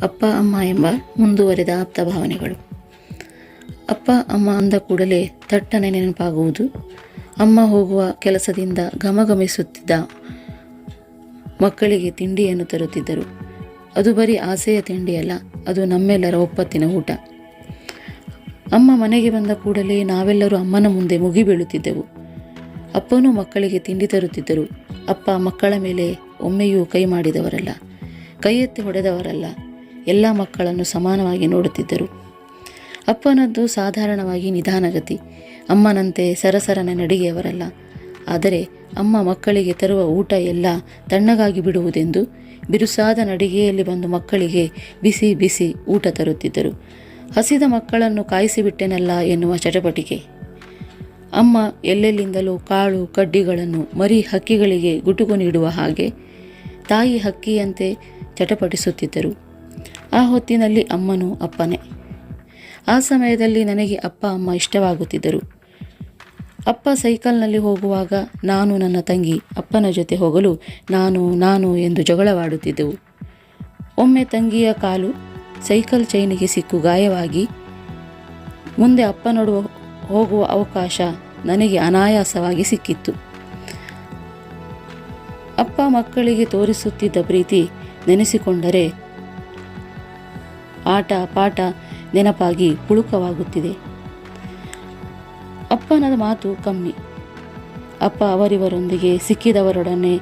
ಅಪ್ಪ ಅಮ್ಮ ಎಂಬ ಮುಂದುವರೆದ ಆಪ್ತ ಭಾವನೆಗಳು. ಅಪ್ಪ ಅಮ್ಮ ಅಂದ ಕೂಡಲೇ ತಟ್ಟನೆ ನೆನಪಾಗುವುದು ಅಮ್ಮ ಹೋಗುವ ಕೆಲಸದಿಂದ ಘಮಘಮಿಸುತ್ತಿದ್ದ ಮಕ್ಕಳಿಗೆ ತಿಂಡಿಯನ್ನು ತರುತ್ತಿದ್ದರು. ಅದು ಬರೀ ಆಸೆಯ ತಿಂಡಿಯಲ್ಲ, ಅದು ನಮ್ಮೆಲ್ಲರ ಒಪ್ಪತ್ತಿನ ಊಟ. ಅಮ್ಮ ಮನೆಗೆ ಬಂದ ಕೂಡಲೇ ನಾವೆಲ್ಲರೂ ಅಮ್ಮನ ಮುಂದೆ ಮುಗಿಬೀಳುತ್ತಿದ್ದೆವು. ಅಪ್ಪನೂ ಮಕ್ಕಳಿಗೆ ತಿಂಡಿ ತರುತ್ತಿದ್ದರು. ಅಪ್ಪ ಮಕ್ಕಳ ಮೇಲೆ ಒಮ್ಮೆಯೂ ಕೈ ಮಾಡಿದವರಲ್ಲ, ಕೈ ಎತ್ತಿ ಹೊಡೆದವರಲ್ಲ. ಎಲ್ಲ ಮಕ್ಕಳನ್ನು ಸಮಾನವಾಗಿ ನೋಡುತ್ತಿದ್ದರು. ಅಪ್ಪನದ್ದು ಸಾಧಾರಣವಾಗಿ ನಿಧಾನಗತಿ, ಅಮ್ಮನಂತೆ ಸರಸರನೆ ನಡಿಗೆಯವರಲ್ಲ. ಆದರೆ ಅಮ್ಮ ಮಕ್ಕಳಿಗೆ ತರುವ ಊಟ ಎಲ್ಲ ತಣ್ಣಗಾಗಿ ಬಿಡುವುದೆಂದು ಬಿರುಸಾದ ನಡಿಗೆಯಲ್ಲಿ ಬಂದು ಮಕ್ಕಳಿಗೆ ಬಿಸಿ ಬಿಸಿ ಊಟ ತರುತ್ತಿದ್ದರು. ಹಸಿದ ಮಕ್ಕಳನ್ನು ಕಾಯಿಸಿಬಿಟ್ಟೆನಲ್ಲ ಎನ್ನುವ ಚಟಪಟಿಕೆ. ಅಮ್ಮ ಎಲ್ಲೆಲ್ಲಿಂದಲೂ ಕಾಳು ಕಡ್ಡಿಗಳನ್ನು ಮರಿ ಹಕ್ಕಿಗಳಿಗೆ ಗುಟುಕು ನೀಡುವ ಹಾಗೆ ತಾಯಿ ಹಕ್ಕಿಯಂತೆ ಚಟಪಟಿಸುತ್ತಿದ್ದರು. ಆ ಹೊತ್ತಿನಲ್ಲಿ ಅಮ್ಮನೂ ಅಪ್ಪನೇ. ಆ ಸಮಯದಲ್ಲಿ ನನಗೆ ಅಪ್ಪ ಅಮ್ಮ ಇಷ್ಟವಾಗುತ್ತಿದ್ದರು. ಅಪ್ಪ ಸೈಕಲ್ನಲ್ಲಿ ಹೋಗುವಾಗ ನಾನು ನನ್ನ ತಂಗಿ ಅಪ್ಪನ ಜೊತೆ ಹೋಗಲು ನಾನು ಎಂದು ಜಗಳವಾಡುತ್ತಿದ್ದೆವು. ಒಮ್ಮೆ ತಂಗಿಯ ಕಾಲು ಸೈಕಲ್ ಚೈನಿಗೆ ಸಿಕ್ಕು ಗಾಯವಾಗಿ ಮುಂದೆ ಅಪ್ಪನೊಡುವ ಹೋಗುವ ಅವಕಾಶ ನನಗೆ ಅನಾಯಾಸವಾಗಿ ಸಿಕ್ಕಿತ್ತು. ಅಪ್ಪ ಮಕ್ಕಳಿಗೆ ತೋರಿಸುತ್ತಿದ್ದ ಪ್ರೀತಿ ನೆನೆಸಿಕೊಂಡರೆ ಆಟ ಪಾಠ ನೆನಪಾಗಿ ಪುಳುಕವಾಗುತ್ತಿದೆ. ಅಪ್ಪನ ಮಾತು ಕಮ್ಮಿ. ಅಪ್ಪ ಅವರಿವರೊಂದಿಗೆ ಸಿಕ್ಕಿದವರೊಡನೆ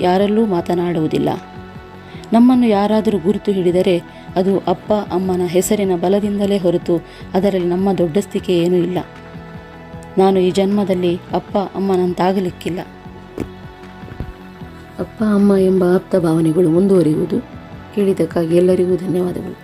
ಯಾರಲ್ಲೂ ಮಾತನಾಡುವುದಿಲ್ಲ. ನಮ್ಮನ್ನು ಯಾರಾದರೂ ಗುರುತು ಹಿಡಿದರೆ ಅದು ಅಪ್ಪ ಅಮ್ಮನ ಹೆಸರಿನ ಬಲದಿಂದಲೇ ಹೊರತು ಅದರಲ್ಲಿ ನಮ್ಮ ದೊಡ್ಡಸ್ತಿಕೆ ಏನೂ ಇಲ್ಲ. ನಾನು ಈ ಜನ್ಮದಲ್ಲಿ ಅಪ್ಪ ಅಮ್ಮನಂತಾಗಲಿಕ್ಕಿಲ್ಲ. ಅಪ್ಪ ಅಮ್ಮ ಎಂಬ ಆಪ್ತ ಭಾವನೆಗಳು ಮುಂದುವರಿಯುವುದು. ಕೇಳಿದ್ದಕ್ಕಾಗಿ ಎಲ್ಲರಿಗೂ ಧನ್ಯವಾದಗಳು.